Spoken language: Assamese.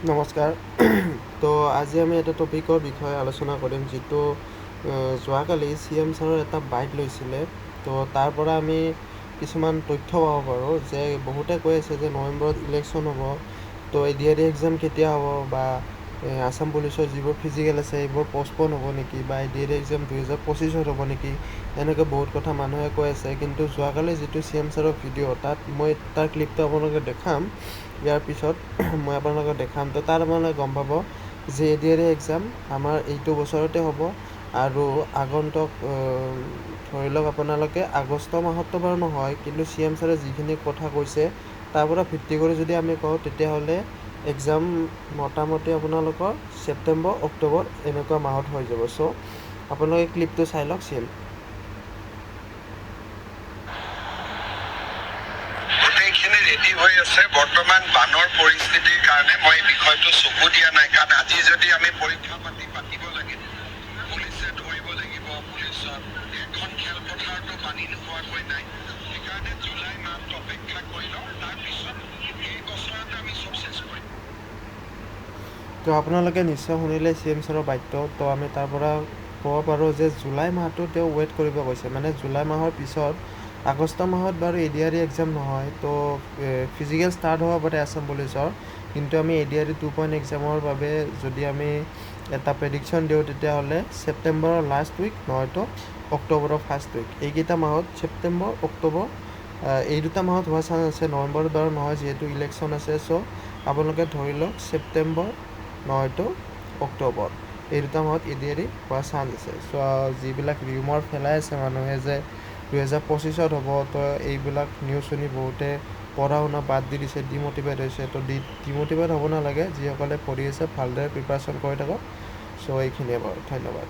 নমস্কাৰ। তো আজি আমি এটা টপিকৰ বিষয়ে আলোচনা কৰিম, যিটো যোৱাকালি CM ছাৰৰ এটা বাইট লৈছিলে। তো তাৰ পৰা আমি কিছুমান তথ্য পাব পাৰোঁ যে বহুতে কৈ আছে যে নৱেম্বৰত ইলেকশ্যন হ'ব, তো ADRE এক্সাম কেতিয়া হ'ব, বা আছাম পুলিচৰ যিবোৰ ফিজিকেল আছে সেইবোৰ পষ্টপন হ'ব নেকি, বা ADRE এক্সাম 2025 হ'ব নেকি, এনেকৈ বহুত কথা মানুহে কৈ আছে। কিন্তু যোৱাকালি যিটো CM ছাৰৰ ভিডিঅ', তাত মই তাৰ ক্লিপটো আপোনালোকে দেখাম। ইয়াৰ পিছত মই আপোনালোকক দেখাম, তো তাৰ আপোনালোকে গম পাব যে ADRE এক্সাম আমাৰ এইটো বছৰতে হ'ব। আৰু আগন্তুক ধৰি লওক আপোনালোকে আগষ্ট মাহততো বাৰু নহয়, কিন্তু CM ছাৰে যিখিনি কথা কৈছে তাৰ পৰা ভিত্তি কৰি যদি আমি কওঁ, তেতিয়াহ'লে এক্সাম মোটামুটি আপোনালোকৰ ছেপ্টেম্বৰ অক্টোবৰ এনেকুৱা মাহত হৈ যাব। চ' আপোনালোকে ক্লিপটো চাই লওক। গোটেইখিনি ৰেডি হৈ আছে। বৰ্তমান বানৰ পৰিস্থিতিৰ কাৰণে মই বিষয়টো চকু দিয়া নাই, কাৰণ আজি যদি আমি পৰীক্ষা পাতিব লাগে, পুলিচে ধৰিব লাগিব। পুলিচৰ এখন খেলপথাৰতো পানী নোহোৱাকৈ নাই। সেইকাৰণে জুলাই মাহটো অপেক্ষা কৰি লওঁ, তাৰপিছত এই বছৰতে আমি চব চেছ কৰিম। তো আপোনালোকে নিশ্চয় শুনিলে CM ছাৰৰ বাক্য। তো আমি তাৰ পৰা ক'ব পাৰোঁ যে জুলাই মাহটো তেওঁ ৱেইট কৰিব কৈছে, মানে জুলাই মাহৰ পিছত আগষ্ট মাহত বাৰু ADRE এক্সাম নহয়, তো ফিজিকেল ষ্টাৰ্ট হ'ব পাৰে আছাম পুলিচৰ। কিন্তু আমি ADRE 2 এক্সামৰ বাবে যদি আমি এটা প্ৰেডিকশ্যন দিওঁ, তেতিয়াহ'লে ছেপ্টেম্বৰৰ লাষ্ট উইক নহয়তো অক্টোবৰৰ ফাৰ্ষ্ট উইক, এইকেইটা মাহত ছেপ্টেম্বৰ অক্টোবৰ এই দুটা মাহত হোৱা চান্স আছে। নৱেম্বৰত বাৰু নহয়, যিহেতু ইলেকশ্যন আছে। চ' আপোনালোকে ধৰি লওক ছেপ্টেম্বৰ নহয়তো অক্টোবৰ, এই দুটা মাহত ADRE হোৱা চান্স আছে। চ' যিবিলাক ৰিউমাৰ ফেলাই আছে মানুহে যে 2025 হ'ব, তো এইবিলাক নিউজ শুনি বহুতে পঢ়া শুনা বাদ দি দিছে, ডিম'টিভেট হৈছে। তো ডিম'টিভেট হ'ব নালাগে, যিসকলে পঢ়ি আছে ভালদৰে প্ৰিপাৰেশ্যন কৰি থাকক। চ' এইখিনিয়ে বাৰু, ধন্যবাদ।